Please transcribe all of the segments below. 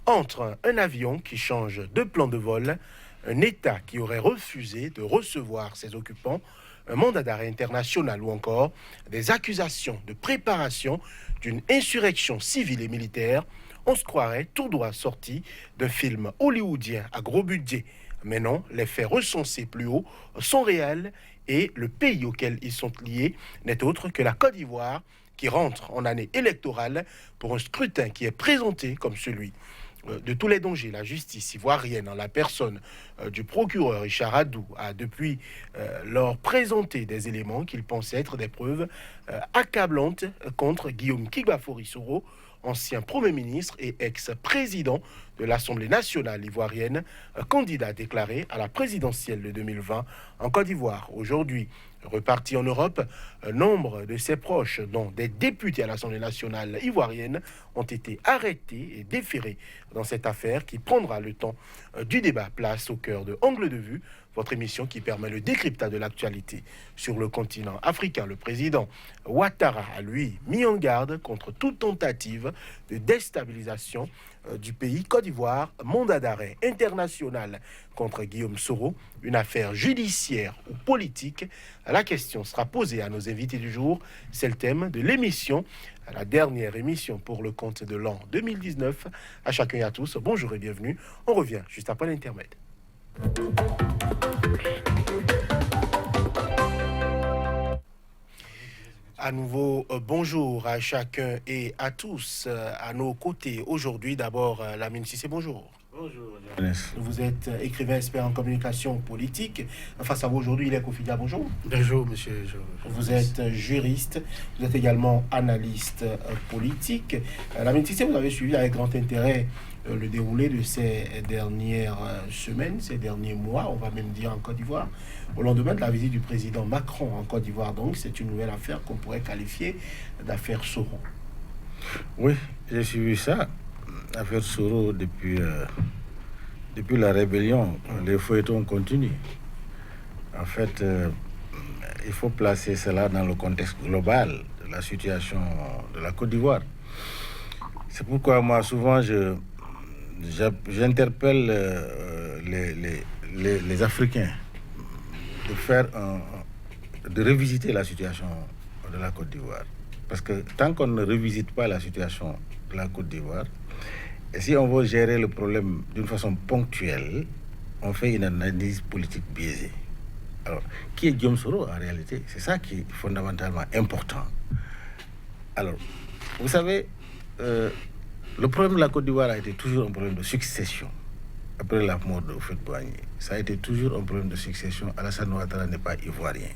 Entre un avion qui change de plan de vol, un État qui aurait refusé de recevoir ses occupants, un mandat d'arrêt international ou encore des accusations de préparation d'une insurrection civile et militaire, on se croirait tout droit sorti d'un film hollywoodien à gros budget. Mais non, les faits recensés plus haut sont réels et le pays auquel ils sont liés n'est autre que la Côte d'Ivoire qui rentre en année électorale pour un scrutin qui est présenté comme celui de tous les dangers. La justice ivoirienne, en la personne du procureur Richard Adou, a depuis leur présenté des éléments qu'il pense être des preuves accablantes contre Guillaume Kigba-Forisoro, ancien Premier ministre et ex-président de l'Assemblée nationale ivoirienne, candidat déclaré à la présidentielle de 2020 en Côte d'Ivoire. Aujourd'hui, reparti en Europe, nombre de ses proches, dont des députés à l'Assemblée nationale ivoirienne, ont été arrêtés et déférés dans cette affaire qui prendra le temps du débat. Place au cœur de Angle de Vue, votre émission qui permet le décryptage de l'actualité sur le continent africain. Le président Ouattara a, lui, mis en garde contre toute tentative de déstabilisation du pays. Côte d'Ivoire, mandat d'arrêt international contre Guillaume Soro, une affaire judiciaire ou politique. La question sera posée à nos invités du jour. C'est le thème de l'émission, la dernière émission pour le compte de l'an 2019. À chacun et à tous, bonjour et bienvenue. On revient juste après l'intermède. À nouveau, bonjour à chacun et à tous. À nos côtés aujourd'hui, d'abord, Lamine Sissé, bonjour. Bonjour. Vous êtes écrivain expert en communication politique. Face à vous aujourd'hui, il est Kofi Dia, bonjour. Bonjour, monsieur. Vous êtes juriste, vous êtes également analyste politique. Lamine Sissé, vous avez suivi avec grand intérêt le déroulé de ces dernières semaines, ces derniers mois, on va même dire en Côte d'Ivoire, au lendemain de la visite du président Macron en Côte d'Ivoire. Donc, c'est une nouvelle affaire qu'on pourrait qualifier d'affaire Soro. Oui, j'ai suivi ça, l'affaire Soro, depuis la rébellion. Les feuilletons continuent. En fait, il faut placer cela dans le contexte global de la situation de la Côte d'Ivoire. C'est pourquoi moi, souvent, j'interpelle les Africains de revisiter la situation de la Côte d'Ivoire. Parce que tant qu'on ne revisite pas la situation de la Côte d'Ivoire, et si on veut gérer le problème d'une façon ponctuelle, on fait une analyse politique biaisée. Alors, qui est Guillaume Soro en réalité? C'est ça qui est fondamentalement important. Alors, vous savez, le problème de la Côte d'Ivoire a été toujours un problème de succession. Après la mort de Houphouët-Boigny, ça a été toujours un problème de succession. Alassane Ouattara n'est pas ivoirien.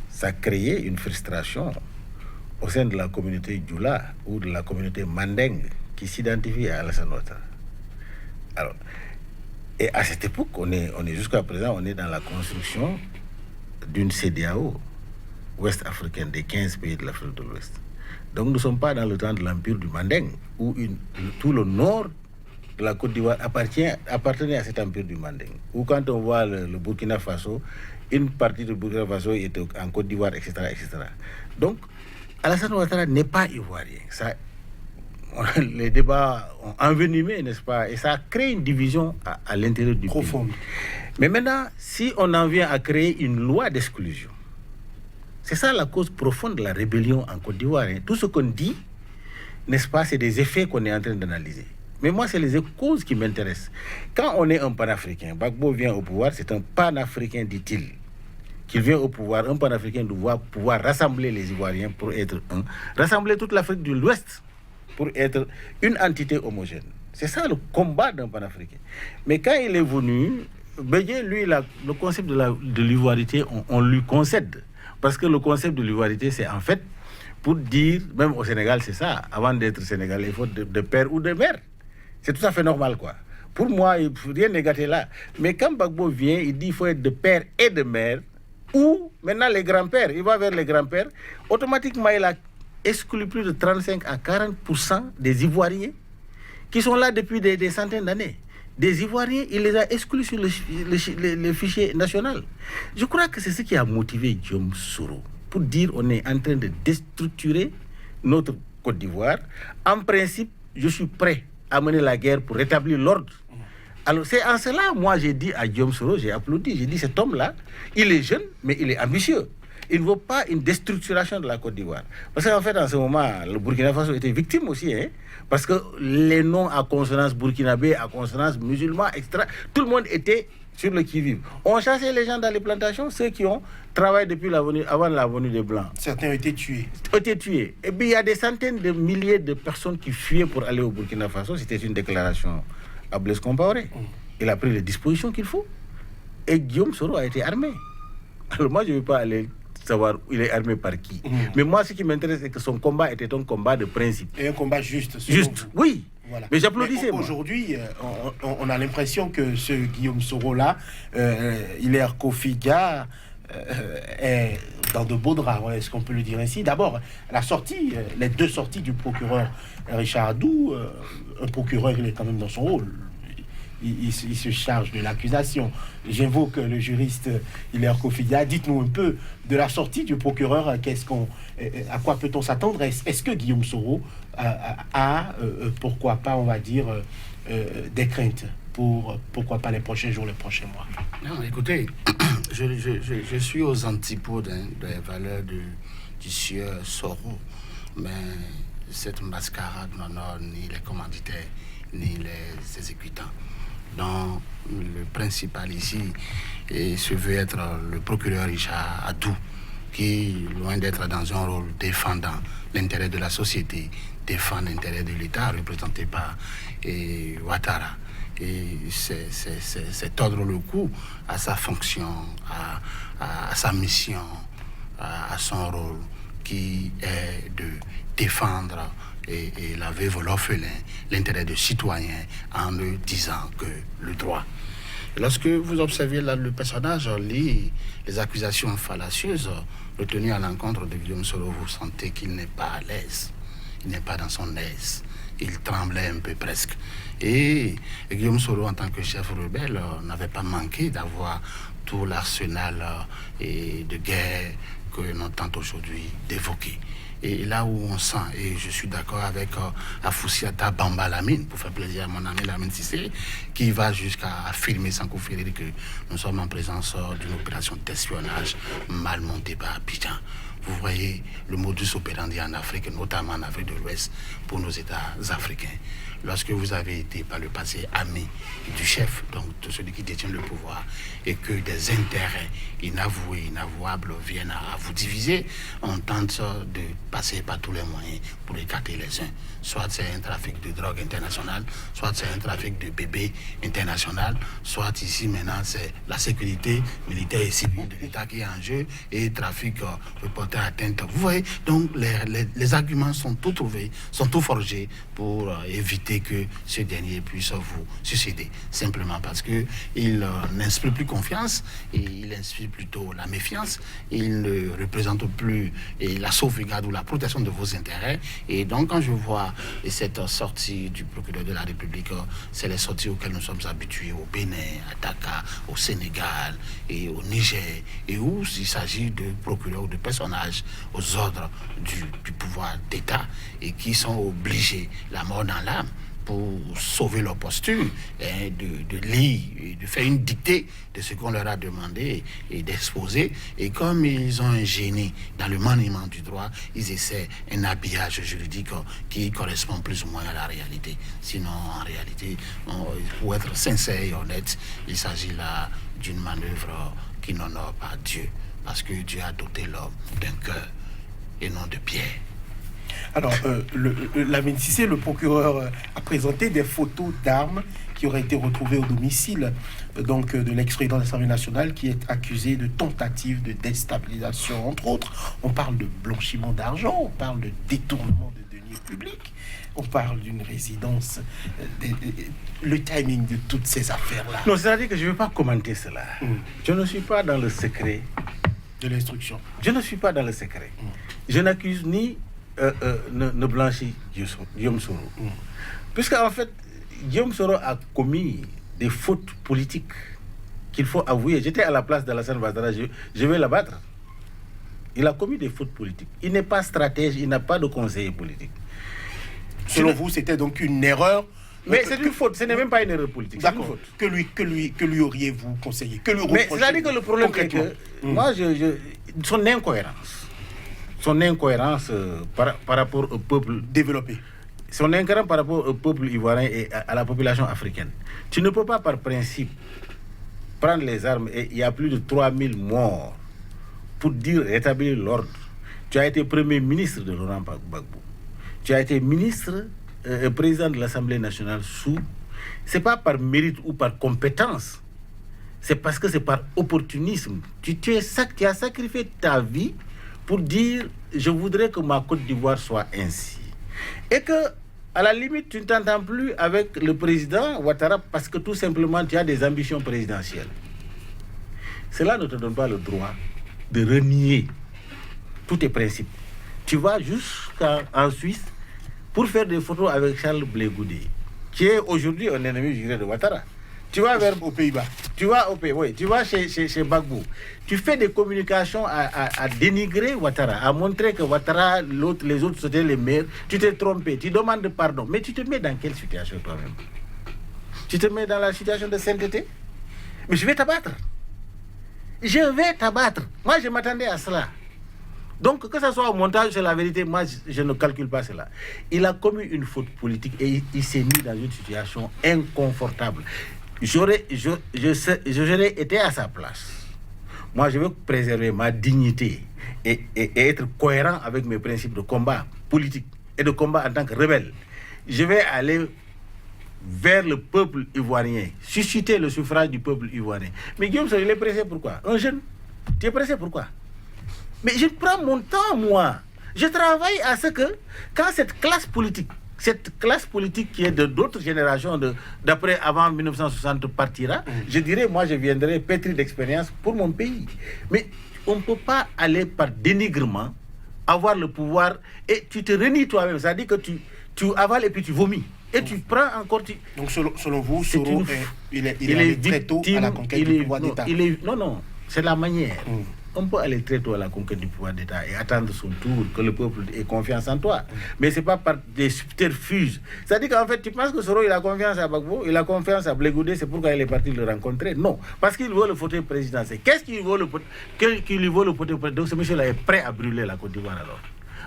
Ça a créé une frustration au sein de la communauté Djoula ou de la communauté Mandeng qui s'identifie à Alassane Ouattara. Alors, et à cette époque, on est jusqu'à présent, on est dans la construction d'une CEDEAO ouest-africaine des 15 pays de l'Afrique de l'Ouest. Donc nous ne sommes pas dans le temps de l'empire du Mandeng, où tout le nord de la Côte d'Ivoire appartenait à cet empire du Mandeng. Ou quand on voit le Burkina Faso, une partie de Burkina Faso était en Côte d'Ivoire, etc., etc. Donc, Alassane Ouattara n'est pas ivoirien. Ça, les débats ont envenimé, n'est-ce pas? Et ça a créé une division à l'intérieur du pays. Mais maintenant, si on en vient à créer une loi d'exclusion, c'est ça la cause profonde de la rébellion en Côte d'Ivoire. Tout ce qu'on dit, n'est-ce pas, c'est des effets qu'on est en train d'analyser. Mais moi, c'est les causes qui m'intéressent. Quand on est un panafricain, Gbagbo vient au pouvoir, c'est un panafricain, dit-il. Qu'il vient au pouvoir, un panafricain doit pouvoir rassembler les Ivoiriens pour être un, rassembler toute l'Afrique de l'Ouest pour être une entité homogène. C'est ça le combat d'un panafricain. Mais quand il est venu, Bédié, lui, le concept de l'ivoirité, on lui concède. Parce que le concept de l'ivoirité, c'est en fait pour dire, même au Sénégal, c'est ça, avant d'être sénégalais, il faut de père ou de mère. C'est tout à fait normal, quoi. Pour moi, rien n'est gâté là. Mais quand Gbagbo vient, il dit qu'il faut être de père et de mère, ou maintenant les grands-pères, il va vers les grands-pères, automatiquement, il a exclu plus de 35 à 40% des Ivoiriens qui sont là depuis des centaines d'années. Des Ivoiriens, il les a exclus sur le fichier national. Je crois que c'est ce qui a motivé Guillaume Soro pour dire on est en train de déstructurer notre Côte d'Ivoire. En principe, je suis prêt à mener la guerre pour rétablir l'ordre. Alors c'est en cela, moi j'ai dit à Guillaume Soro, j'ai applaudi, j'ai dit cet homme-là, il est jeune, mais il est ambitieux. Il ne veut pas une déstructuration de la Côte d'Ivoire. Parce qu'en fait, en ce moment, le Burkina Faso était victime aussi, parce que les noms à consonance burkinabé, à consonance musulman, etc., tout le monde était sur le qui-vive. On chassait les gens dans les plantations, ceux qui ont travaillé depuis avant la venue des Blancs. Certains ont été tués. Et puis il y a des centaines de milliers de personnes qui fuyaient pour aller au Burkina Faso. C'était une déclaration à Blaise Compaoré. Il a pris les dispositions qu'il faut. Et Guillaume Soro a été armé. Alors moi, je ne veux pas aller savoir il est armé par qui. Mais moi, ce qui m'intéresse, c'est que son combat était un combat de principe. Et un combat juste. Juste, oui. Voilà. Mais j'applaudissais. Aujourd'hui, on a l'impression que ce Guillaume Soro-là, Hilaire Kofiga, est dans de beaux draps, est-ce qu'on peut le dire ainsi? D'abord, les deux sorties du procureur Richard Adou, un procureur, il est quand même dans son rôle. Il se charge de l'accusation. J'invoque le juriste Hilaire Kofiga. Dites-nous un peu de la sortie du procureur. À quoi peut-on s'attendre? Est-ce que Guillaume Soro a pourquoi pas, on va dire, des craintes pour, pourquoi pas, les prochains jours, les prochains mois? Non, écoutez, je suis aux antipodes des valeurs du sieur Soro, mais cette mascarade n'honore ni les commanditaires ni les exécutants. Donc, le principal ici se veut être le procureur Richard Adou, qui, loin d'être dans un rôle défendant l'intérêt de la société, défend l'intérêt de l'État représenté par Ouattara. Et c'est tordre le cou à sa fonction, à sa mission, à son rôle, qui est de défendre et la veuve l'orphelin, l'intérêt de citoyens, en ne disant que le droit. Et lorsque vous observez là, le personnage lit les accusations fallacieuses retenues à l'encontre de Guillaume Soro, vous sentez qu'il n'est pas à l'aise, il n'est pas dans son aise, il tremblait un peu presque. Et Guillaume Soro, en tant que chef rebelle, n'avait pas manqué d'avoir tout l'arsenal de guerre que l'on tente aujourd'hui d'évoquer. Et là où on sent, et je suis d'accord avec Afoussiata Bamba Lamine, pour faire plaisir à mon ami Lamine Sissé, qui va jusqu'à affirmer sans conférer que nous sommes en présence d'une opération d'espionnage mal montée par Abidjan. Vous voyez le modus operandi en Afrique, notamment en Afrique de l'Ouest, pour nos États africains. Lorsque vous avez été par le passé ami du chef, donc de celui qui détient le pouvoir, et que des intérêts inavoués, inavouables viennent à vous diviser, on tente de passer par tous les moyens pour écarter les uns. Soit c'est un trafic de drogue international, soit c'est un trafic de bébés international, soit ici maintenant c'est la sécurité militaire et civile de l'État qui est en jeu et trafic reporté atteinte. Vous voyez, donc les arguments sont tout trouvés, sont tout forgés pour éviter que ce dernier puisse vous succéder, simplement parce qu'il n'inspire plus confiance et il inspire plutôt la méfiance. Il ne représente plus la sauvegarde ou la protection de vos intérêts. Et donc quand je vois cette sortie du procureur de la République, c'est les sorties auxquelles nous sommes habitués au Bénin, à Dakar, au Sénégal et au Niger, et où il s'agit de procureurs ou de personnages aux ordres du pouvoir d'État et qui sont obligés, la mort dans l'âme, pour sauver leur posture, de lire, et de faire une dictée de ce qu'on leur a demandé et d'exposer. Et comme ils ont un génie dans le maniement du droit, ils essaient un habillage juridique qui correspond plus ou moins à la réalité. Sinon, en réalité, pour être sincère et honnête, il s'agit là d'une manœuvre qui n'honore pas Dieu, parce que Dieu a doté l'homme d'un cœur et non de pierre. Alors, Lamine Sissé, le procureur, a présenté des photos d'armes qui auraient été retrouvées au domicile donc, de l'ex-président de l'Assemblée nationale qui est accusé de tentative de déstabilisation, entre autres. On parle de blanchiment d'argent, on parle de détournement de deniers publics, on parle d'une résidence. Le timing de toutes ces affaires-là. Non, c'est-à-dire que je ne vais pas commenter cela. Je ne suis pas dans le secret de l'instruction. Je ne suis pas dans le secret. Je n'accuse ni ne blanchit Guillaume Soro. Puisqu'en fait, Guillaume Soro a commis des fautes politiques qu'il faut avouer. J'étais à la place d'Alassane Ouattara, je vais l'abattre. Il a commis des fautes politiques. Il n'est pas stratège, il n'a pas de conseiller politique. Selon vous, c'était donc une erreur Mais c'est une faute, ce n'est même pas une erreur politique. C'est une D'accord. faute. Que lui auriez-vous conseillé? Que lui Mais reprochez-vous c'est-à-dire que le problème est que, moi, son incohérence par rapport au peuple développé. Son incohérence par rapport au peuple ivoirien et à la population africaine. Tu ne peux pas par principe prendre les armes et il y a plus de 3000 morts pour dire rétablir l'ordre. Tu as été premier ministre de Laurent Gbagbo. Tu as été ministre, président de l'Assemblée nationale c'est pas par mérite ou par compétence. C'est parce que c'est par opportunisme. Tu as sacrifié ta vie pour dire je voudrais que ma Côte d'Ivoire soit ainsi. Et que, à la limite, tu ne t'entends plus avec le président Ouattara parce que tout simplement tu as des ambitions présidentielles. Cela ne te donne pas le droit de renier tous tes principes. Tu vas jusqu'en Suisse pour faire des photos avec Charles Blé Goudé, qui est aujourd'hui un ennemi juré de Ouattara. Tu vas aux Pays-Bas, tu vas chez Gbagbo. Tu fais des communications à dénigrer Ouattara, à montrer que Ouattara, les autres c'était les meilleurs. Tu t'es trompé, tu demandes pardon. Mais tu te mets dans quelle situation toi-même? Tu te mets dans la situation de sainteté? Mais je vais t'abattre. Moi, je m'attendais à cela. Donc, que ce soit au montage, c'est la vérité, moi, je ne calcule pas cela. Il a commis une faute politique et il s'est mis dans une situation inconfortable. J'aurais été à sa place. Moi, je veux préserver ma dignité et être cohérent avec mes principes de combat politique et de combat en tant que rebelle. Je vais aller vers le peuple ivoirien, susciter le suffrage du peuple ivoirien. Mais Guillaume Soro, il est pressé pourquoi? Un jeune, tu es pressé pourquoi? Mais je prends mon temps, moi. Je travaille à ce que, quand cette classe politique qui est de d'autres générations, d'après avant 1960 partira, je dirais, moi je viendrai pétri d'expérience pour mon pays. Mais on ne peut pas aller par dénigrement, avoir le pouvoir, et tu te renies toi-même. C'est-à-dire que tu avales et puis tu vomis. Et tu prends encore... Donc selon vous, Soro, il est allé très tôt à la conquête du pouvoir d'État. Non, c'est la manière. On peut aller très tôt à la conquête du pouvoir d'État et attendre son tour, que le peuple ait confiance en toi. Mais ce n'est pas par des subterfuges. C'est-à-dire qu'en fait, tu penses que Soro, il a confiance à Gbagbo, il a confiance à Blé Goudé, c'est pourquoi il est parti le rencontrer? Non, parce qu'il veut le fauteuil présidentiel. Qu'est-ce qu'il lui vaut le fauteuil présidentiel? Donc ce monsieur-là est prêt à brûler la Côte d'Ivoire alors.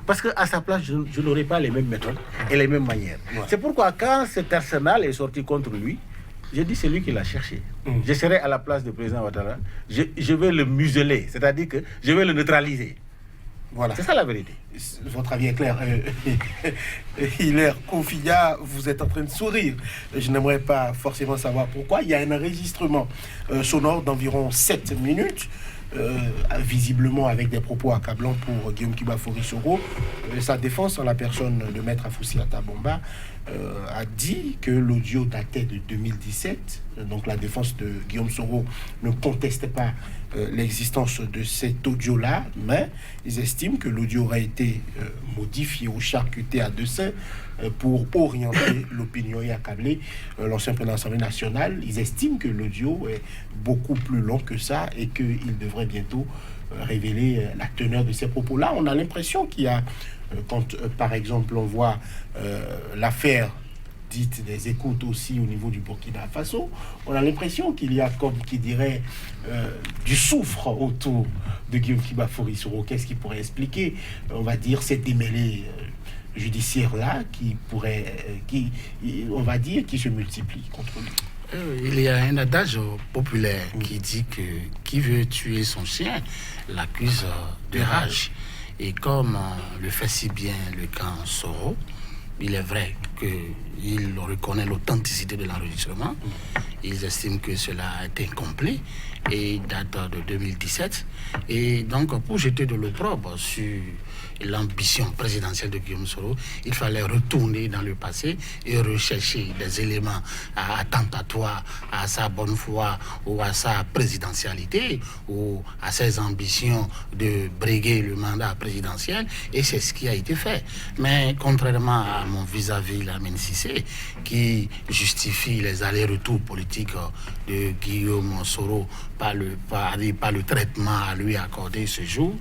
Parce qu'à sa place, je n'aurais pas les mêmes méthodes et les mêmes manières. Ouais. C'est pourquoi quand cet arsenal est sorti contre lui, j'ai dit c'est lui qui l'a cherché. Je serai à la place du président Ouattara, je vais le museler, c'est-à-dire que je vais le neutraliser. Voilà. C'est ça la vérité. Votre avis est clair. Hilaire Kofiya, vous êtes en train de sourire. Je n'aimerais pas forcément savoir pourquoi. Il y a un enregistrement sonore d'environ 7 minutes. Visiblement avec des propos accablants pour Guillaume Kiba-Fori-Soro. Sa défense en la personne de Maître Afoussiata Bomba a dit que l'audio datait de 2017. Donc la défense de Guillaume Soro ne contestait pas l'existence de cet audio-là, mais ils estiment que l'audio aurait été modifié ou charcuté à dessein pour orienter l'opinion et accabler l'ancien président de l'Assemblée nationale. Ils estiment que l'audio est beaucoup plus long que ça et qu'il devrait bientôt révéler la teneur de ces propos-là. On a l'impression qu'il y a, quand par exemple on voit l'affaire dite des écoutes aussi au niveau du Burkina Faso, on a l'impression qu'il y a, comme qui dirait, du soufre autour de Guillaume Kiba-Fori-Soro. Qu'est-ce qui pourrait expliquer, on va dire, ces démêlés judiciaires-là qui pourraient, on va dire, qui se multiplient contre lui? Il y a un adage populaire qui dit que qui veut tuer son chien l'accuse de rage. Et comme le fait si bien le camp Soro, il est vrai qu'il reconnaît l'authenticité de l'enregistrement. Ils estiment que cela a été incomplet et date de 2017. Et donc, pour jeter de l'opprobre sur l'ambition présidentielle de Guillaume Soro, il fallait retourner dans le passé et rechercher des éléments attentatoires à sa bonne foi ou à sa présidentialité ou à ses ambitions de briguer le mandat présidentiel, et c'est ce qui a été fait. Mais contrairement à mon vis-à-vis Lamine Cissé, qui justifie les allers-retours politiques de Guillaume Soro par le traitement à lui accordé ce jour.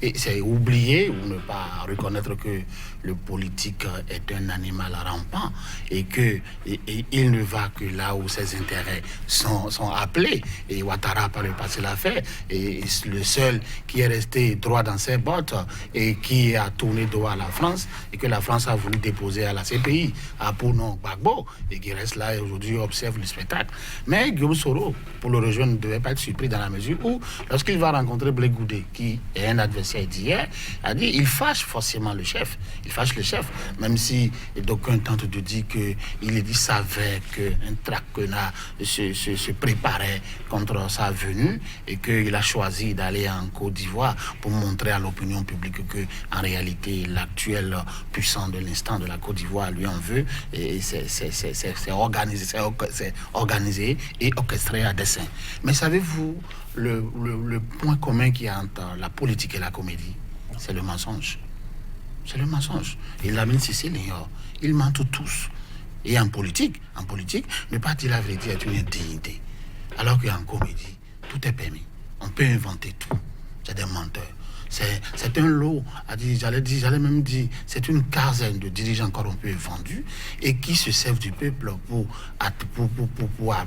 Et c'est oublier ou ne pas reconnaître que le politique est un animal rampant et qu'il ne va que là où ses intérêts sont appelés. Et Ouattara par le passé l'a fait. Et le seul qui est resté droit dans ses bottes et qui a tourné droit à la France et que la France a voulu déposer à la CPI, à Pounon Gbagbo, et qui reste là et aujourd'hui observe le spectacle. Mais Guillaume Soro, pour le rejoindre, ne devait pas être surpris dans la mesure où, lorsqu'il va rencontrer Blé Goudé, qui est un adversaire d'hier, a dit il fâche forcément le chef. Il fâche le chef, même si d'aucuns tentent de dire qu'il savait qu'un traquenard se préparait contre sa venue et qu'il a choisi d'aller en Côte d'Ivoire pour montrer à l'opinion publique que, en réalité, l'actuel puissant de l'instant de la Côte d'Ivoire lui en veut et c'est organisé et orchestré à dessein. Mais savez-vous, le point commun qui y a entre la politique et la comédie, c'est le mensonge. C'est le mensonge. Et Lamine Cissé l'ignore. Ils mentent tous. Et en politique, ne pas dire la vérité est une indignité. Alors qu'en comédie, tout est permis. On peut inventer tout. C'est des menteurs. C'est un lot, j'allais même dire, c'est une quinzaine de dirigeants corrompus et vendus et qui se servent du peuple pour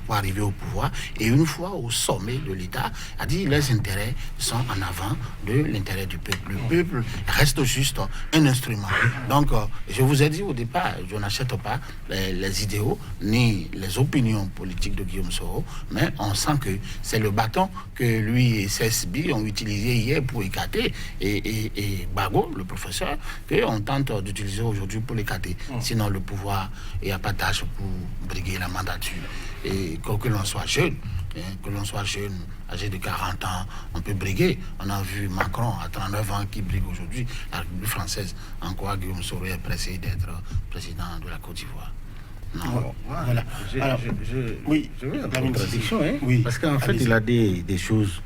arriver au pouvoir. Et une fois au sommet de l'État, leurs intérêts sont en avant de l'intérêt du peuple. Le peuple reste juste un instrument. Donc, je vous ai dit au départ, je n'achète pas les idéaux ni les opinions politiques de Guillaume Soro, mais on sent que c'est le bâton que lui et CSB ont utilisé hier pour écarter et Bago, le professeur, qu'on tente d'utiliser aujourd'hui pour l'écarter. Sinon, le pouvoir, il n'y a pas d'âge pour briguer la mandature. Et que l'on soit jeune, âgé de 40 ans, on peut briguer. On a vu Macron à 39 ans qui brigue aujourd'hui la République française. En quoi Guillaume Soro est pressé d'être président de la Côte d'Ivoire? Non. Voilà. Je veux une contradiction, hein? Oui. Parce qu'en fait, il a des choses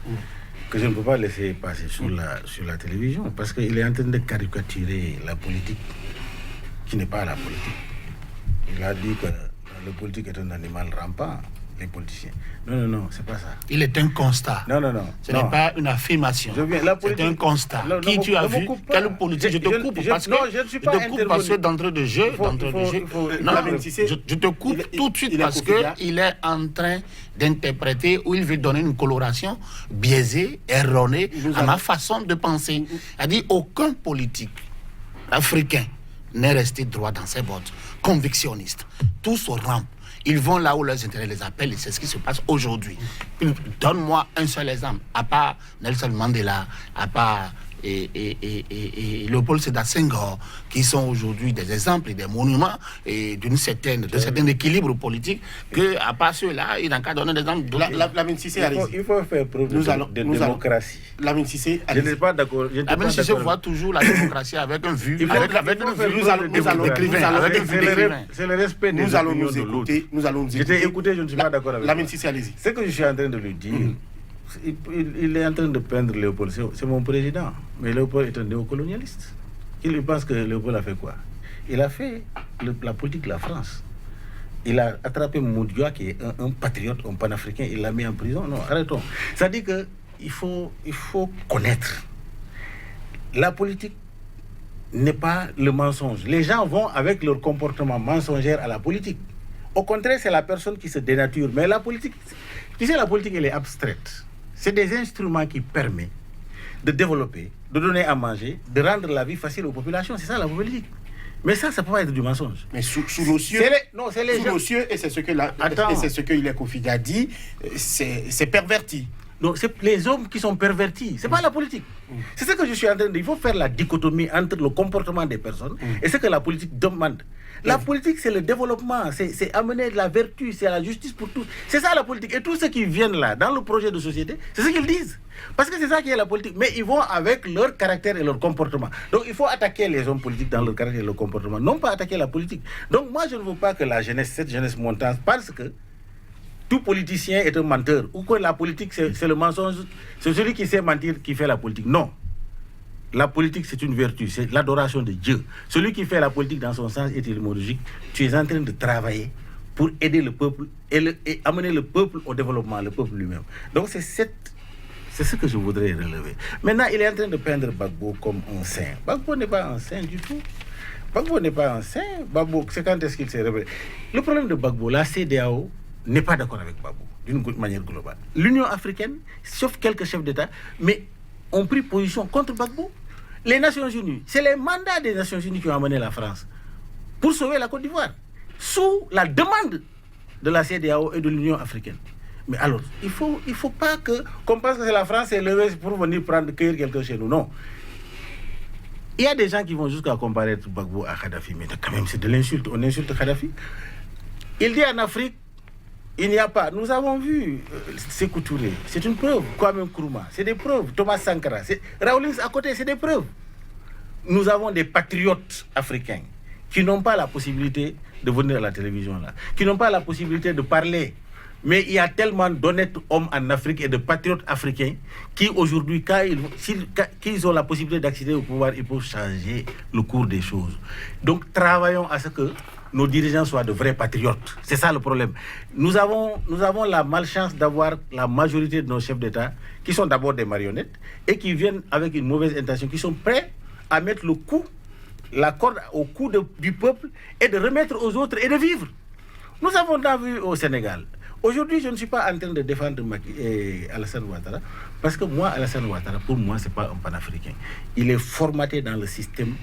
que je ne peux pas laisser passer sur la télévision, parce qu'il est en train de caricaturer la politique qui n'est pas la politique. Il a dit que le politique est un animal rampant, les politiciens. Non, c'est pas ça. Il est un constat. Non. Ce n'est pas une affirmation. C'est un constat. Qui tu as vu? Quelle politique? Je te coupe parce que je ne suis pas intervenu. Parce que d'entrée de jeu, je te coupe tout de suite parce qu'il est en train d'interpréter ou il veut donner une coloration biaisée, erronée à ma façon de penser. Il dit aucun politique africain n'est resté droit dans ses bottes, convictionniste. Tous rampent. Ils vont là où leurs intérêts les appellent et c'est ce qui se passe aujourd'hui. Donne-moi un seul exemple, à part Nelson Mandela, à part Léopold Sédar Senghor, qui sont aujourd'hui des exemples et des monuments et d'un certain équilibre politique, que à part ceux-là, il n'a qu'à donner des exemples. Lamine Cissé, il faut faire preuve de démocratie. Lamine Cissé, je ne suis pas d'accord. Lamine Cissé voit toujours la démocratie avec un vu, avec un vu d'écrivain. C'est le respect des opinions de l'autre. Nous allons nous écouter. Je t'ai écouté, je ne suis pas d'accord avec Lamine Cissé, allez-y. Ce que je suis en train de lui dire, il est en train de peindre Léopold. C'est mon président. Mais Léopold est un néocolonialiste. Il pense que Léopold a fait quoi? Il a fait la politique de la France. Il a attrapé Moudia, qui est un patriote, un panafricain, il l'a mis en prison. Non, arrêtons. Ça dit qu'il faut connaître. La politique n'est pas le mensonge. Les gens vont avec leur comportement mensonger à la politique. Au contraire, c'est la personne qui se dénature. Mais la politique, tu sais, la politique, elle est abstraite. C'est des instruments qui permettent de développer, de donner à manger, de rendre la vie facile aux populations. C'est ça la politique. Mais ça ne peut pas être du mensonge. Mais sous nos cieux, sous nos cieux, et c'est ce que Hilaire Kofidi a dit, c'est perverti. Donc c'est les hommes qui sont pervertis, c'est pas la politique. C'est ce que je suis en train de dire. Il faut faire la dichotomie entre le comportement des personnes et ce que la politique demande. La politique, c'est le développement, c'est amener de la vertu, c'est la justice pour tous. C'est ça la politique. Et tous ceux qui viennent là, dans le projet de société, c'est ce qu'ils disent. Parce que c'est ça qui est la politique. Mais ils vont avec leur caractère et leur comportement. Donc il faut attaquer les hommes politiques dans leur caractère et leur comportement, non pas attaquer la politique. Donc moi, je ne veux pas que cette jeunesse montante, parce que tout politicien est un menteur, ou que la politique, c'est le mensonge, c'est celui qui sait mentir qui fait la politique. Non. la politique, c'est une vertu, c'est l'adoration de Dieu. Celui qui fait la politique dans son sens étymologique, tu es en train de travailler pour aider le peuple et amener le peuple au développement, le peuple lui-même. Donc c'est ce que je voudrais relever. Maintenant, il est en train de peindre Gbagbo comme un saint. Gbagbo n'est pas un saint du tout. Gbagbo n'est pas un saint. Gbagbo, c'est quand est-ce qu'il s'est révélé? Le problème de Gbagbo, la CEDEAO n'est pas d'accord avec Gbagbo, d'une manière globale. L'Union africaine, sauf quelques chefs d'État, mais ont pris position contre Gbagbo. Les Nations Unies, c'est les mandats des Nations Unies qui ont amené la France pour sauver la Côte d'Ivoire, sous la demande de la CEDEAO et de l'Union africaine. Mais alors, il faut pas qu'on pense que c'est la France qui est levée pour venir cueillir quelqu'un chez nous. Non. Il y a des gens qui vont jusqu'à comparer Gbagbo à Kadhafi, mais quand même c'est de l'insulte. On insulte Kadhafi. Il dit en Afrique, il n'y a pas. Nous avons vu Sékou Touré, c'est une preuve. Kwame Nkrumah, c'est des preuves. Thomas Sankara, Rawlings à côté, c'est des preuves. Nous avons des patriotes africains qui n'ont pas la possibilité de venir à la télévision là, qui n'ont pas la possibilité de parler. Mais il y a tellement d'honnêtes hommes en Afrique et de patriotes africains qui aujourd'hui, quand ils ont la possibilité d'accéder au pouvoir, ils peuvent changer le cours des choses. Donc travaillons à ce que nos dirigeants soient de vrais patriotes. C'est ça le problème. Nous avons la malchance d'avoir la majorité de nos chefs d'État qui sont d'abord des marionnettes et qui viennent avec une mauvaise intention, qui sont prêts à mettre la corde au cou du peuple et de remettre aux autres et de vivre. Nous avons vu au Sénégal. Aujourd'hui, je ne suis pas en train de défendre Alassane Ouattara, parce que moi, Alassane Ouattara, pour moi, ce n'est pas un panafricain. Il est formaté dans le système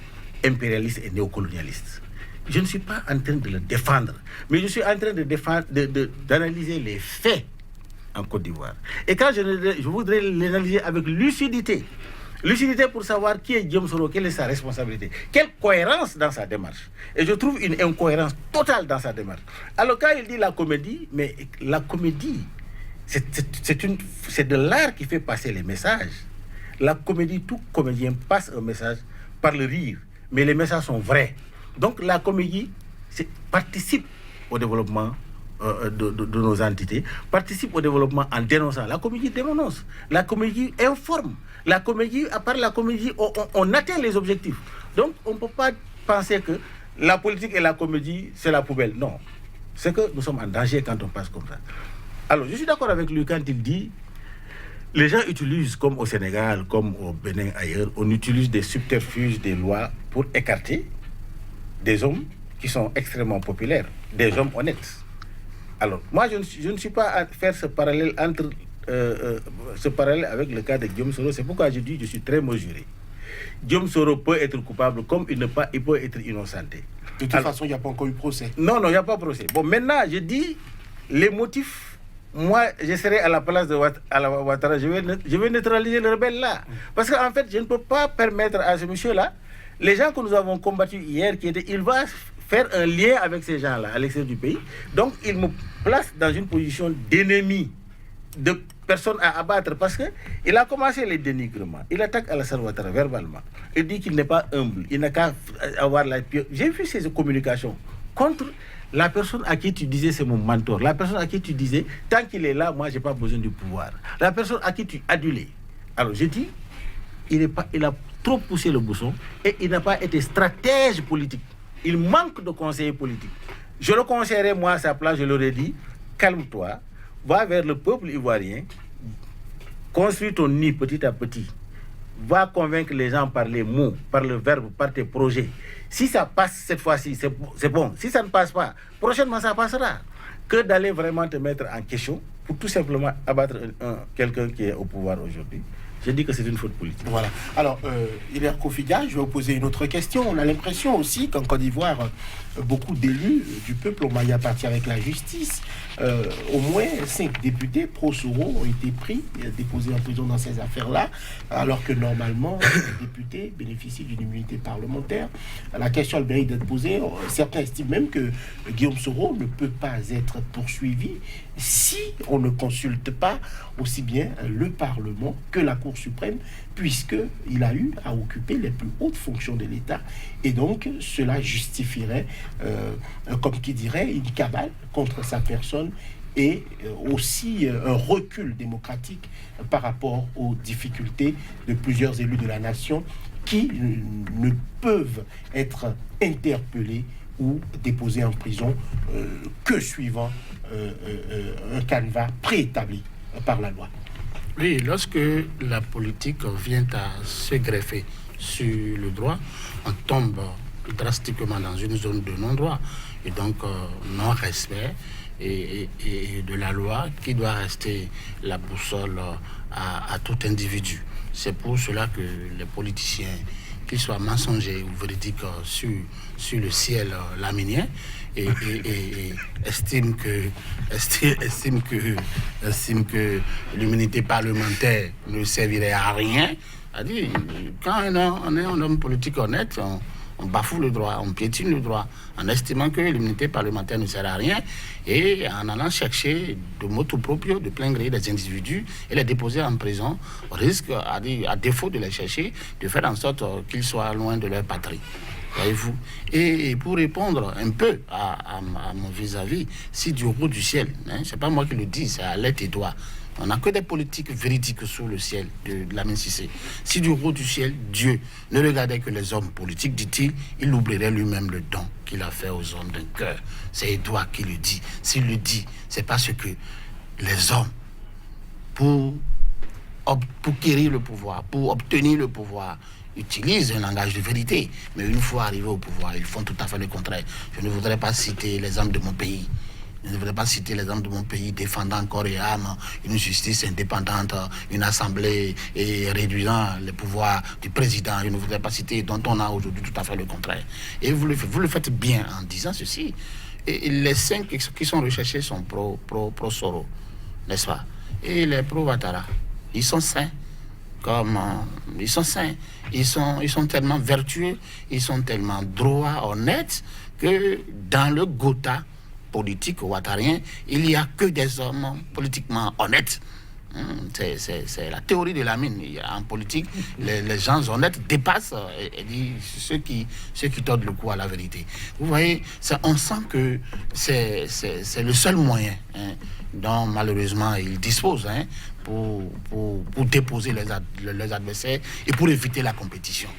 impérialiste et néocolonialiste. Je ne suis pas en train de le défendre, mais je suis en train d'analyser les faits en Côte d'Ivoire. Et quand je voudrais l'analyser avec lucidité. Lucidité pour savoir qui est Guillaume Soro, quelle est sa responsabilité, quelle cohérence dans sa démarche. Et je trouve une incohérence totale dans sa démarche. Alors quand il dit la comédie, mais la comédie, c'est de l'art qui fait passer les messages. La comédie, tout comédien passe un message par le rire, mais les messages sont vrais. Donc la comédie participe au développement de nos entités, participe au développement en dénonçant. La comédie dénonce, la comédie informe. La comédie, à part la comédie, on atteint les objectifs. Donc, on ne peut pas penser que la politique et la comédie, c'est la poubelle. Non. C'est que nous sommes en danger quand on passe comme ça. Alors, je suis d'accord avec lui quand il dit les gens utilisent, comme au Sénégal, comme au Bénin, ailleurs, on utilise des subterfuges des lois pour écarter des hommes qui sont extrêmement populaires, des hommes honnêtes. Alors, moi, je ne suis pas à faire ce parallèle entre ce parallèle avec le cas de Guillaume Soro. C'est pourquoi je dis que je suis très mesuré. Guillaume Soro peut être coupable comme il peut être innocenté. De toute façon, il n'y a pas encore eu procès. Non, il n'y a pas procès. Bon, maintenant, je dis les motifs. Moi, je serai à la place de Ouattara. Je vais neutraliser le rebelle là. Parce qu'en fait, je ne peux pas permettre à ce monsieur-là, les gens que nous avons combattus hier, il va faire un lien avec ces gens-là à l'extérieur du pays. Donc, il me place dans une position d'ennemi, de personne à abattre, parce qu'il a commencé les dénigrements. Il attaque Alassane Ouattara verbalement. Il dit qu'il n'est pas humble. Il n'a qu'à avoir la pire. J'ai vu ces communications contre la personne à qui tu disais c'est mon mentor. La personne à qui tu disais, tant qu'il est là, moi, je n'ai pas besoin du pouvoir. La personne à qui tu adulais. Alors, je dis, il a trop poussé le bouchon et il n'a pas été stratège politique. Il manque de conseillers politiques. Je le conseillerais, moi, à sa place, je leur ai dit, calme-toi, va vers le peuple ivoirien, construis ton nid petit à petit, va convaincre les gens par les mots, par le verbe, par tes projets. Si ça passe cette fois-ci, c'est bon. Si ça ne passe pas, prochainement ça passera. Que d'aller vraiment te mettre en question pour tout simplement abattre quelqu'un qui est au pouvoir aujourd'hui. Je dis que c'est une faute politique. Voilà. Alors, Hilaire Kofidia, je vais vous poser une autre question. On a l'impression aussi qu'en Côte d'Ivoire, beaucoup d'élus du peuple ont maillé à partir avec la justice. Au moins 5 députés pro-Soro ont été pris, déposés en prison dans ces affaires-là, alors que normalement, les députés bénéficient d'une immunité parlementaire. La question a bien d'être posée. Certains estiment même que Guillaume Soro ne peut pas être poursuivi si on ne consulte pas aussi bien le Parlement que la Cour suprême, puisqu'il a eu à occuper les plus hautes fonctions de l'État. Et donc, cela justifierait, comme qui dirait, une cabale contre sa personne et aussi un recul démocratique par rapport aux difficultés de plusieurs élus de la nation qui ne peuvent être interpellés ou déposés en prison que suivant un canevas préétabli par la loi. Oui, lorsque la politique vient à se greffer sur le droit, on tombe drastiquement dans une zone de non-droit et donc non-respect et de la loi qui doit rester la boussole à tout individu. C'est pour cela que les politiciens, qu'ils soient mensongers ou véridiques sur le ciel laminien, et estiment que l'immunité parlementaire ne servirait à rien. C'est-à-dire, quand on est un homme politique honnête, on bafoue le droit, on piétine le droit, en estimant que l'immunité parlementaire ne sert à rien et en allant chercher de motu proprio, de plein gré des individus et les déposer en prison, on risque, à défaut de les chercher, de faire en sorte qu'ils soient loin de leur patrie. Voyez-vous. Et pour répondre un peu à mon vis-à-vis, si du haut du ciel, c'est pas moi qui le dis, c'est Alain Edouard. On n'a que des politiques véridiques sous le ciel de Lamine Cissé. Si du haut du ciel, Dieu ne regardait que les hommes politiques, dit-il, il oublierait lui-même le don qu'il a fait aux hommes d'un cœur. C'est Edouard qui le dit. S'il le dit, c'est parce que les hommes, pour acquérir le pouvoir, pour obtenir le pouvoir, utilisent un langage de vérité. Mais une fois arrivés au pouvoir, ils font tout à fait le contraire. Je ne voudrais pas citer l'exemple de mon pays. Je ne voudrais pas citer l'exemple de mon pays défendant corps et âme une justice indépendante, une assemblée et réduisant les pouvoirs du président. Je ne voudrais pas citer dont on a aujourd'hui tout à fait le contraire. Et vous le faites bien en disant ceci. Et les 5 qui sont recherchés sont pro-Soro, n'est-ce pas? Et les pro-Ouattara, ils sont sains. Ils sont sains. Ils sont tellement vertueux, ils sont tellement droits, honnêtes, que dans le Gotha politique ouattarien, il n'y a que des hommes politiquement honnêtes. C'est la théorie de Lamine. En politique, les gens honnêtes dépassent ceux qui tordent le cou à la vérité. Vous voyez, on sent que c'est le seul moyen dont malheureusement ils disposent pour déposer leurs adversaires et pour éviter la compétition.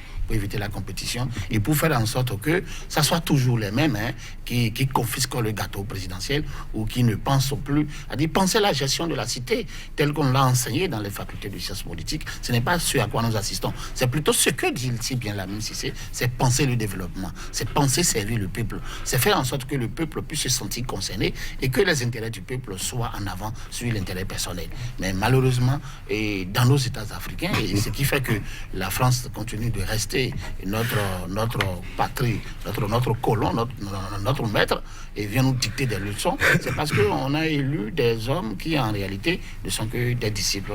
Et pour faire en sorte que ça soit toujours les mêmes qui confisquent le gâteau présidentiel ou qui ne pensent plus à penser la gestion de la cité telle qu'on l'a enseigné dans les facultés de sciences politiques. Ce n'est pas ce à quoi nous assistons, c'est plutôt ce que dit si bien Lamine Cissé, c'est penser le développement, c'est penser servir le peuple, c'est faire en sorte que le peuple puisse se sentir concerné et que les intérêts du peuple soient en avant sur l'intérêt personnel. Mais malheureusement, dans nos États africains, et ce qui fait que la France continue de rester notre patrie, notre colon, notre maître, et vient nous dicter des leçons, c'est parce qu'on a élu des hommes qui en réalité ne sont que des disciples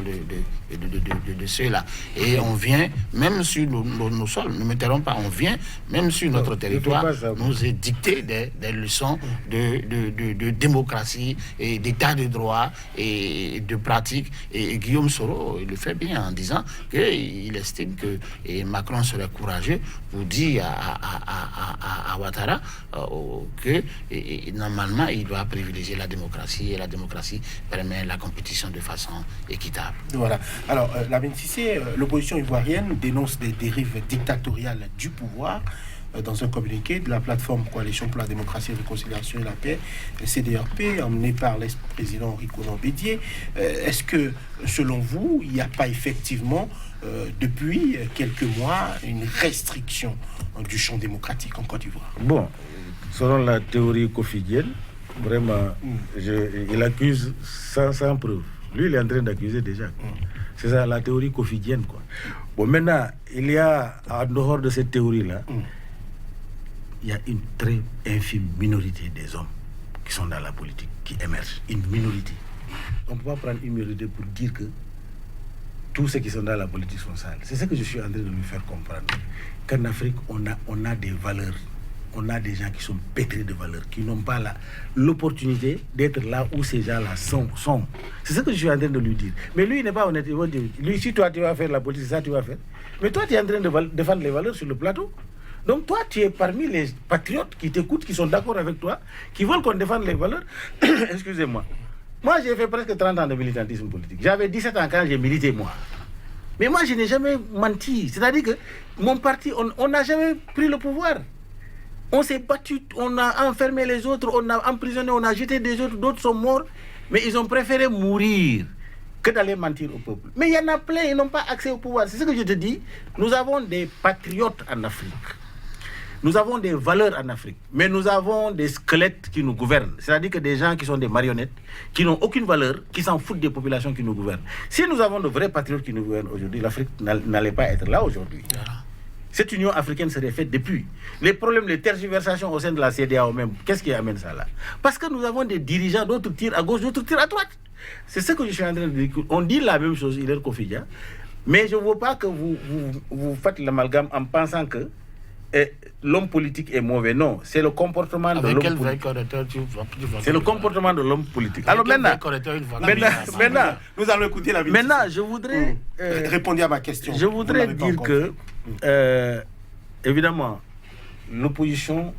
de ceux-là. Et on vient, même sur nos sols, ne m'interromps pas, on vient, même sur notre territoire, nous dicter des leçons de démocratie et d'état de droit et de pratique. Et Guillaume Soro, il le fait bien en disant qu'il estime que Macron serait courageux pour dire à Ouattara que normalement il doit privilégier la démocratie et la démocratie permet la compétition de façon équitable. Voilà. Alors, Lamine Cissé, l'opposition ivoirienne dénonce des dérives dictatoriales du pouvoir. Dans un communiqué de la plateforme Coalition pour la démocratie, la réconciliation et la paix, CDRP, emmenée par l'ex-président Riconon Bédier. Est-ce que, selon vous, il n'y a pas effectivement, depuis quelques mois, une restriction du champ démocratique en Côte d'Ivoire? Bon, selon la théorie cofidienne, vraiment, il accuse sans preuve. Lui, il est en train d'accuser déjà. C'est ça, la théorie cofidienne, quoi. Bon, maintenant, il y a, en dehors de cette théorie-là, il y a une très infime minorité des hommes qui sont dans la politique, qui émergent. Une minorité. On ne peut pas prendre une minorité pour dire que tous ceux qui sont dans la politique sont sales. C'est ça que je suis en train de lui faire comprendre. Qu'en Afrique, on a des valeurs. On a des gens qui sont pétris de valeurs, qui n'ont pas l'opportunité d'être là où ces gens-là sont. C'est ce que je suis en train de lui dire. Mais lui, il n'est pas honnête. Il va dire, lui, si toi, tu vas faire la politique, c'est ça que tu vas faire. Mais toi, tu es en train de défendre les valeurs sur le plateau. Donc toi, tu es parmi les patriotes qui t'écoutent, qui sont d'accord avec toi, qui veulent qu'on défende les valeurs. Excusez-moi. Moi, j'ai fait presque 30 ans de militantisme politique. J'avais 17 ans quand j'ai milité, moi. Mais moi, je n'ai jamais menti. C'est-à-dire que mon parti, on n'a jamais pris le pouvoir. On s'est battu, on a enfermé les autres, on a emprisonné, on a jeté des autres, d'autres sont morts. Mais ils ont préféré mourir que d'aller mentir au peuple. Mais il y en a plein, ils n'ont pas accès au pouvoir. C'est ce que je te dis. Nous avons des patriotes en Afrique. Nous avons des valeurs en Afrique, mais nous avons des squelettes qui nous gouvernent. C'est-à-dire que des gens qui sont des marionnettes, qui n'ont aucune valeur, qui s'en foutent des populations qui nous gouvernent. Si nous avons de vrais patriotes qui nous gouvernent aujourd'hui, l'Afrique n'allait pas être là aujourd'hui. Cette union africaine serait faite depuis. Les problèmes, les tergiversations au sein de la CEDEAO même, qu'est-ce qui amène ça là? Parce que nous avons des dirigeants, d'autres tirent à gauche, d'autres tirent à droite. C'est ce que je suis en train de dire. On dit la même chose, Hilaire Kofi, mais je ne veux pas que vous faites l'amalgame en pensant que l'homme politique est mauvais. Non, c'est le comportement de l'homme politique. C'est le comportement de l'homme politique. Alors maintenant, nous allons écouter la ministre. Maintenant, je voudrais répondre à ma question. Je voudrais dire que, évidemment, l'opposition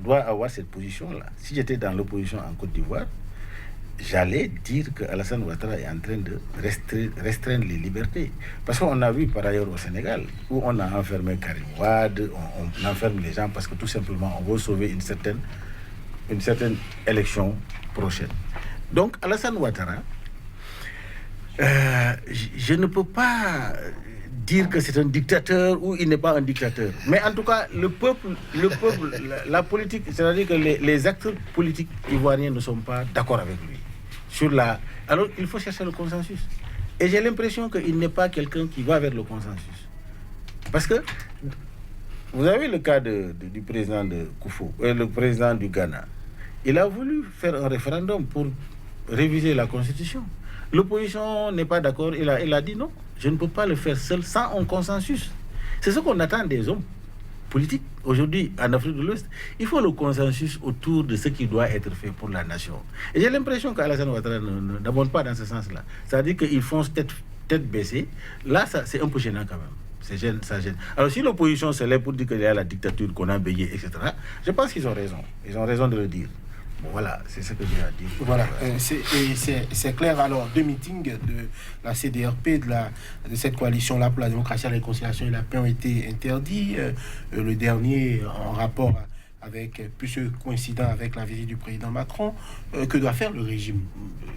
doit avoir cette position-là. Si j'étais dans l'opposition en Côte d'Ivoire, j'allais dire que Alassane Ouattara est en train de restreindre les libertés. Parce qu'on a vu par ailleurs au Sénégal, où on a enfermé Karim Wade, on enferme les gens parce que tout simplement on veut sauver une certaine élection prochaine. Donc Alassane Ouattara, je ne peux pas dire que c'est un dictateur ou il n'est pas un dictateur. Mais en tout cas, le peuple, la politique, c'est-à-dire que les acteurs politiques ivoiriens ne sont pas d'accord avec lui. Alors, il faut chercher le consensus. Et j'ai l'impression qu'il n'est pas quelqu'un qui va vers le consensus. Parce que, vous avez le cas du président de Koufou, le président du Ghana. Il a voulu faire un référendum pour réviser la Constitution. L'opposition n'est pas d'accord. Il a dit non, je ne peux pas le faire seul sans un consensus. C'est ce qu'on attend des hommes politiques aujourd'hui en Afrique de l'Ouest. Il faut le consensus autour de ce qui doit être fait pour la nation. Et j'ai l'impression qu'Alassane Ouattara n'abonde pas dans ce sens-là. C'est-à-dire qu'ils font tête baissée. Là, c'est un peu gênant quand même. Ça gêne. Alors si l'opposition se lève pour dire qu'il y a la dictature, qu'on a payé, etc., je pense qu'ils ont raison. Ils ont raison de le dire. Bon, voilà, c'est ce que j'ai à dire. Voilà, c'est clair. Alors, deux meetings de la CDRP, de cette coalition-là pour la démocratie, la réconciliation et la paix ont été interdits. Le dernier, en rapport avec, plus coïncident avec la visite du président Macron. Que doit faire le régime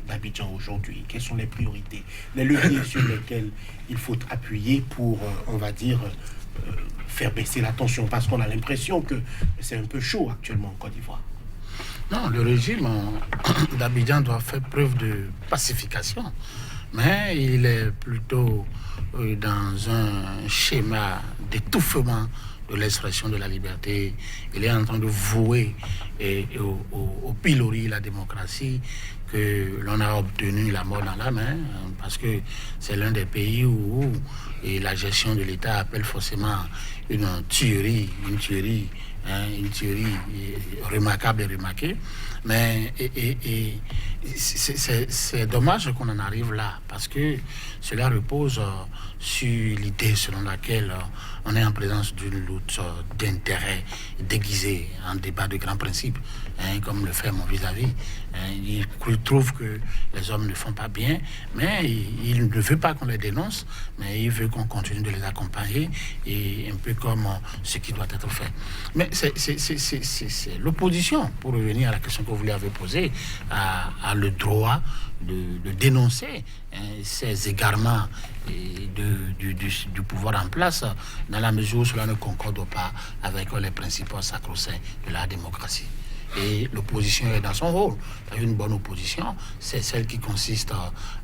d'Abidjan aujourd'hui? Quelles sont les priorités, les leviers sur lesquels il faut appuyer pour, on va dire, faire baisser la tension? Parce qu'on a l'impression que c'est un peu chaud actuellement en Côte d'Ivoire. Non, le régime d'Abidjan doit faire preuve de pacification, mais il est plutôt dans un schéma d'étouffement de l'expression de la liberté. Il est en train de vouer au pilori la démocratie, que l'on a obtenu la mort dans la main, parce que c'est l'un des pays où la gestion de l'État appelle forcément une tuerie remarquable et remarquée. Mais c'est dommage qu'on en arrive là, parce que cela repose sur l'idée selon laquelle on est en présence d'une lutte d'intérêt déguisée en débat de grands principes, comme le fait mon vis-à-vis. Il trouve que les hommes ne font pas bien, mais il ne veut pas qu'on les dénonce, mais il veut qu'on continue de les accompagner, et un peu comme ce qui doit être fait. Mais c'est l'opposition, pour revenir à la question que vous lui avez posée, a le droit de dénoncer ces égarements du pouvoir en place, dans la mesure où cela ne concorde pas avec les principes sacro-saints de la démocratie. Et l'opposition est dans son rôle. Une bonne opposition, c'est celle qui consiste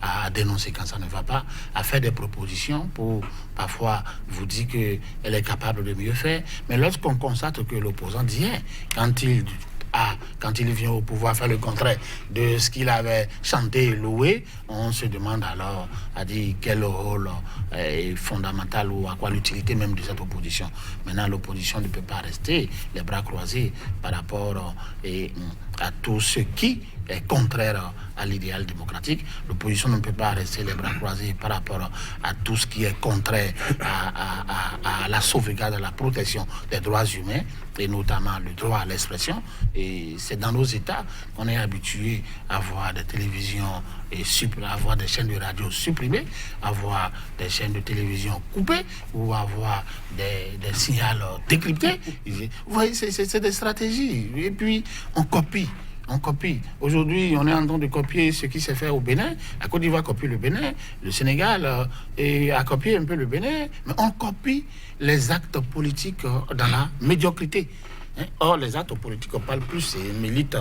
à dénoncer quand ça ne va pas, à faire des propositions pour parfois vous dire qu'elle est capable de mieux faire. Mais lorsqu'on constate que l'opposant dit quand il vient au pouvoir faire le contraire de ce qu'il avait chanté et loué, on se demande alors à dire quel rôle est fondamental ou à quoi l'utilité même de cette opposition. Maintenant, l'opposition ne peut pas rester les bras croisés par rapport à tous ceux qui est contraire à l'idéal démocratique. L'opposition ne peut pas rester les bras croisés par rapport à tout ce qui est contraire à la sauvegarde, à la protection des droits humains, et notamment le droit à l'expression. Et c'est dans nos États qu'on est habitué à voir des télévisions et à avoir des chaînes de radio supprimées, à avoir des chaînes de télévision coupées, ou à avoir des signaux décryptés. Vous voyez, c'est des stratégies. Et puis, on copie. Aujourd'hui, on est en train de copier ce qui s'est fait au Bénin. La Côte d'Ivoire copie le Bénin. Le Sénégal a copié un peu le Bénin. Mais on copie les actes politiques dans la médiocrité. Or, les actes politiques, on parle plus et militent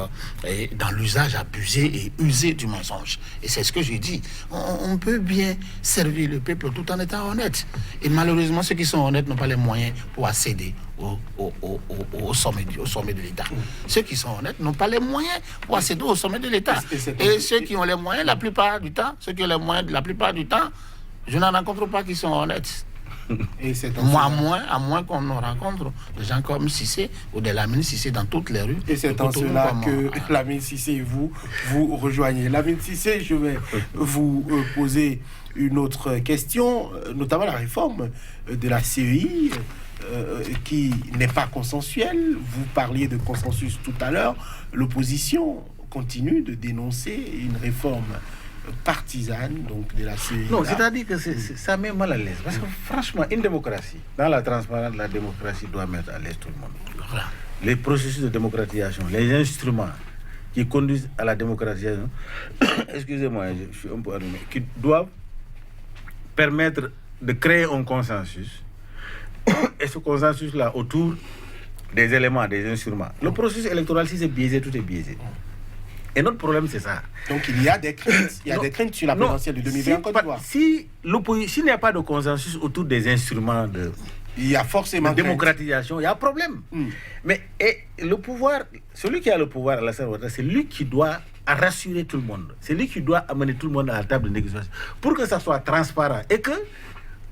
dans l'usage abusé et usé du mensonge. Et c'est ce que j'ai dit. On peut bien servir le peuple tout en étant honnête. Et malheureusement, ceux qui sont honnêtes n'ont pas les moyens pour accéder au sommet de l'État. Ceux qui sont honnêtes n'ont pas les moyens pour accéder au sommet de l'État. Et ceux qui ont les moyens, la plupart du temps, je n'en rencontre pas qui sont honnêtes. Et à moins qu'on nous rencontre des gens comme Cissé ou des Lamine Cissé dans toutes les rues. Et c'est en cela que Lamine Cissé et vous rejoignez. Lamine Cissé, je vais vous poser une autre question, notamment la réforme de la CEI, qui n'est pas consensuelle. Vous parliez de consensus tout à l'heure. L'opposition continue de dénoncer une réforme partisane donc de la CEI. Non, c'est-à-dire que ça met mal à l'aise. Parce que franchement, une démocratie, dans la transparence, la démocratie doit mettre à l'aise tout le monde. Voilà. Les processus de démocratisation, les instruments qui conduisent à la démocratisation, excusez-moi, je suis un peu allumé, qui doivent permettre de créer un consensus. Et ce consensus-là, autour des éléments, des instruments. Le processus électoral, si c'est biaisé, tout est biaisé. Et notre problème, c'est ça. Donc il y a des craintes. Il y a des craintes sur la présidentielle de 2020 en Côte d'Ivoire. S'il n'y a pas de consensus autour des instruments il y a forcément de démocratisation, il y a un problème. Mais le pouvoir, celui qui a le pouvoir, Alassane Ouattara, c'est lui qui doit rassurer tout le monde. C'est lui qui doit amener tout le monde à la table de négociation pour que ça soit transparent. Et que,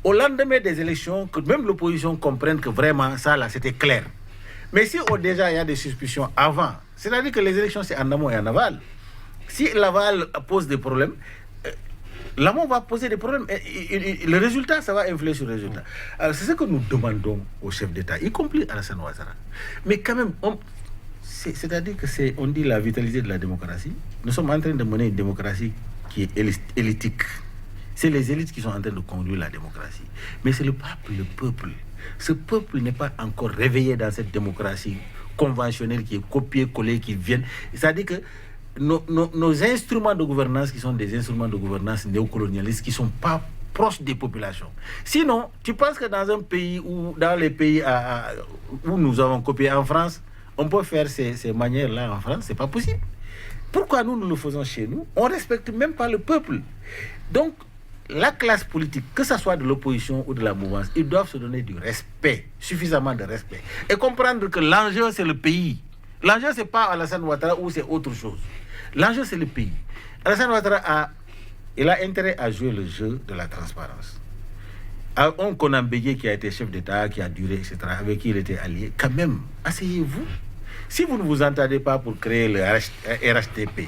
au lendemain des élections, que même l'opposition comprenne que vraiment, ça là, c'était clair. Mais si déjà il y a des suspicions avant, c'est-à-dire que les élections c'est en amont et en aval. Si l'aval pose des problèmes, l'amont va poser des problèmes. Et le résultat, ça va influer sur le résultat. Alors c'est ce que nous demandons aux chefs d'État, y compris Alassane Ouattara. Mais quand même, c'est-à-dire que on dit la vitalité de la démocratie. Nous sommes en train de mener une démocratie qui est élitique. C'est les élites qui sont en train de conduire la démocratie. Mais c'est le peuple. Ce peuple n'est pas encore réveillé dans cette démocratie conventionnelle qui est copiée-collée, qui viennent. C'est-à-dire que nos instruments de gouvernance, qui sont des instruments de gouvernance néocolonialistes, qui ne sont pas proches des populations. Sinon, tu penses que dans un pays ou dans les pays où nous avons copié en France, on peut faire ces manières-là en France? C'est pas possible. Pourquoi nous le faisons chez nous? On ne respecte même pas le peuple. Donc, la classe politique, que ce soit de l'opposition ou de la mouvance, ils doivent se donner du respect, suffisamment de respect. Et comprendre que l'enjeu, c'est le pays. L'enjeu, ce n'est pas Alassane Ouattara ou c'est autre chose. L'enjeu, c'est le pays. Alassane Ouattara il a intérêt à jouer le jeu de la transparence. Un Konan Bédié qui a été chef d'État, qui a duré, etc., avec qui il était allié, quand même, asseyez-vous. Si vous ne vous entendez pas pour créer le RHTP,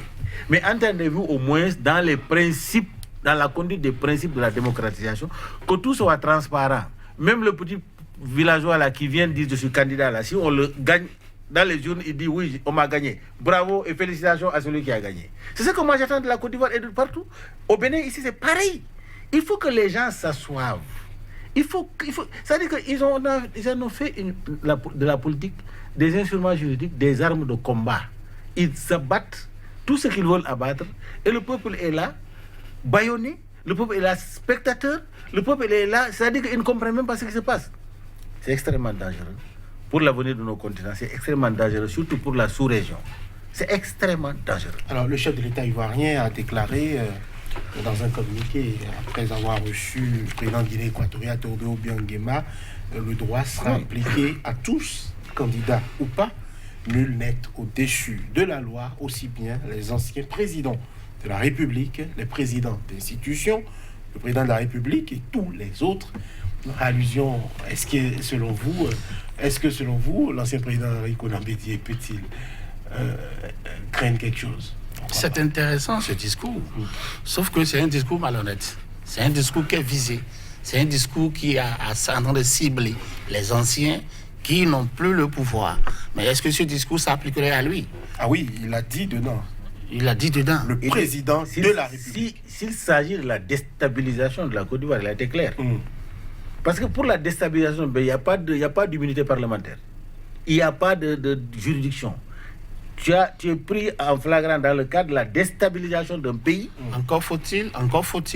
mais entendez-vous au moins dans les principes, dans la conduite des principes de la démocratisation, que tout soit transparent. Même le petit villageois là qui vient dire je suis candidat là, si on le gagne dans les urnes, il dit oui, on m'a gagné. Bravo et félicitations à celui qui a gagné. C'est ce que moi j'attends de la Côte d'Ivoire et de partout. Au Bénin, ici, c'est pareil. Il faut que les gens s'assoivent. C'est-à-dire qu'ils en ont fait de la politique, des instruments juridiques, des armes de combat. Ils s'abattent tout ce qu'ils veulent abattre et le peuple est là, bâillonné, le peuple est là, spectateur, le peuple est là, c'est-à-dire qu'ils ne comprennent même pas ce qui se passe. C'est extrêmement dangereux. Pour l'avenir de nos continents, c'est extrêmement dangereux, surtout pour la sous-région. C'est extrêmement dangereux. Alors, le chef de l'État ivoirien a déclaré dans un communiqué, après avoir reçu le président de Guinée équatoriale, Teodoro Obiang Nguema, le droit sera appliqué à tous, candidats ou pas. Nul n'est au-dessus de la loi, aussi bien les anciens présidents de la République, les présidents d'institutions, le président de la République et tous les autres. Allusion, est-ce que selon vous, l'ancien président Henri Konan Bédié peut-il craindre quelque chose? C'est intéressant ce discours, sauf que c'est un discours malhonnête. C'est un discours qui est visé. C'est un discours qui est en train de cibler les anciens qui n'ont plus le pouvoir. Mais est-ce que ce discours s'appliquerait à lui? Ah oui, il a dit dedans. Il a dit dedans. Le président de la République. S'il s'agit de la déstabilisation de la Côte d'Ivoire, il a été clair. Parce que pour la déstabilisation, il n'y a pas d'immunité parlementaire. Il n'y a pas de juridiction. Tu es pris en flagrant dans le cadre de la déstabilisation d'un pays. Encore faut-il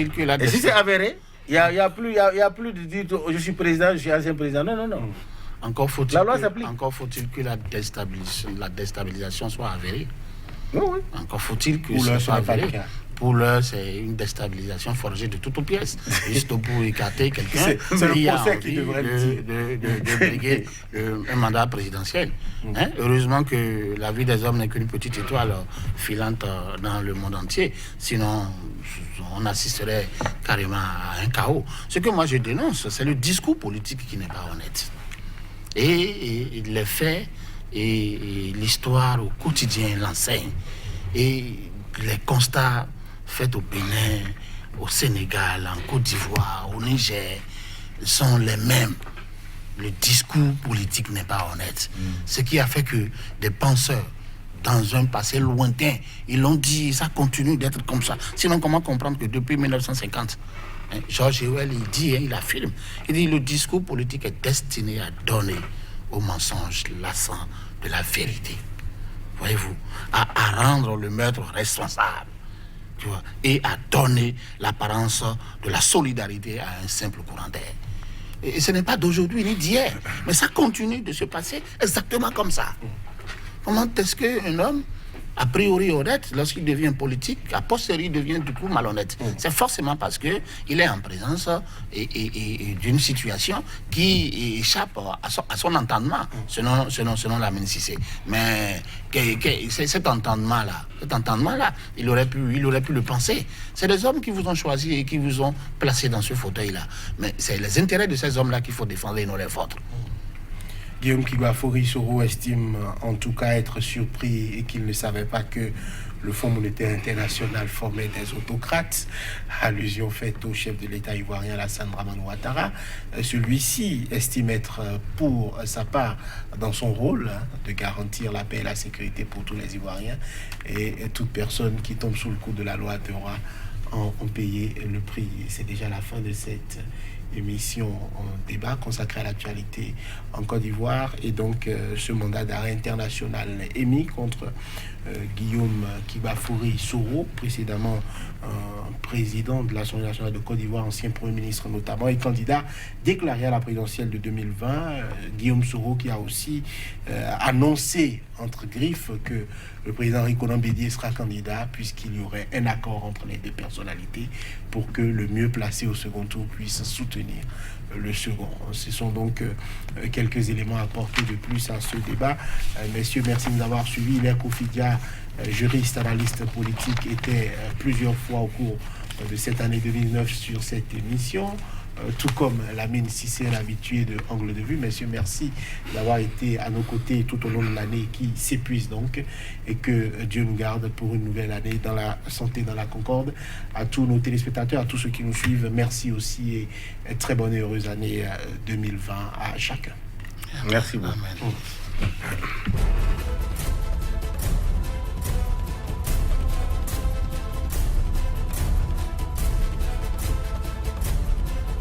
que la Et si c'est avéré, il n'y a plus de dire je suis président, je suis ancien président. Non. Encore faut-il La loi s'applique. que la déstabilisation soit avérée. Oui. Encore faut-il que Pour ce l'heure, soit ce n'est pas le avéré. cas. Pour l'heure, c'est une déstabilisation forgée de toutes pièces. Juste pour écarter quelqu'un C'est le qui a procès qui envie devrait le dire. de briguer un mandat présidentiel. Hein? Heureusement que la vie des hommes n'est qu'une petite étoile filante dans le monde entier. Sinon, on assisterait carrément à un chaos. Ce que moi je dénonce, c'est le discours politique qui n'est pas honnête. Et les faits et l'histoire au quotidien l'enseignent. Et les constats faits au Bénin, au Sénégal, en Côte d'Ivoire, au Niger, sont les mêmes. Le discours politique n'est pas honnête. Ce qui a fait que des penseurs, dans un passé lointain, ils l'ont dit, ça continue d'être comme ça. Sinon, comment comprendre que depuis 1950, George Orwell, il dit, il affirme, il dit, le discours politique est destiné à donner au mensonge l'accent de la vérité. Voyez-vous, à rendre le maître responsable, tu vois, et à donner l'apparence de la solidarité à un simple courant d'air. Et ce n'est pas d'aujourd'hui ni d'hier, mais ça continue de se passer exactement comme ça. Comment est-ce qu'un homme, a priori honnête, lorsqu'il devient politique, a posteriori devient du coup malhonnête? C'est forcément parce qu'il est en présence et d'une situation qui échappe à son entendement, selon la Cissé. Mais cet entendement-là, il aurait pu le penser. C'est des hommes qui vous ont choisi et qui vous ont placé dans ce fauteuil-là. Mais c'est les intérêts de ces hommes-là qu'il faut défendre et non les vôtres. Guillaume Kibafori-Soro estime en tout cas être surpris et qu'il ne savait pas que le Fonds monétaire international formait des autocrates. Allusion faite au chef de l'État ivoirien Alassane Dramane Ouattara. Celui-ci estime être pour sa part dans son rôle de garantir la paix et la sécurité pour tous les Ivoiriens. Et toute personne qui tombe sous le coup de la loi devra en payer le prix. C'est déjà la fin de cette émission en débat consacrée à l'actualité en Côte d'Ivoire et donc ce mandat d'arrêt international émis contre Guillaume Kibafori-Soro, précédemment président de l'Assemblée nationale de Côte d'Ivoire, ancien Premier ministre notamment, et candidat déclaré à la présidentielle de 2020. Guillaume Soro qui a aussi annoncé entre griffes que le président Rikonan Bédié sera candidat puisqu'il y aurait un accord entre les deux personnalités pour que le mieux placé au second tour puisse soutenir le second. Ce sont donc quelques éléments apportés de plus à ce débat. Messieurs, merci de nous avoir suivis. Hilaire Kofidia, juriste, analyste politique, était plusieurs fois au cours de cette année 2009 sur cette émission. Tout comme Lamine Cissé, l'habitué de Angle de Vue. Messieurs, merci d'avoir été à nos côtés tout au long de l'année qui s'épuise donc, et que Dieu nous garde pour une nouvelle année dans la santé, dans la concorde. À tous nos téléspectateurs, à tous ceux qui nous suivent, merci aussi et très bonne et heureuse année 2020 à chacun. Merci beaucoup. Amen.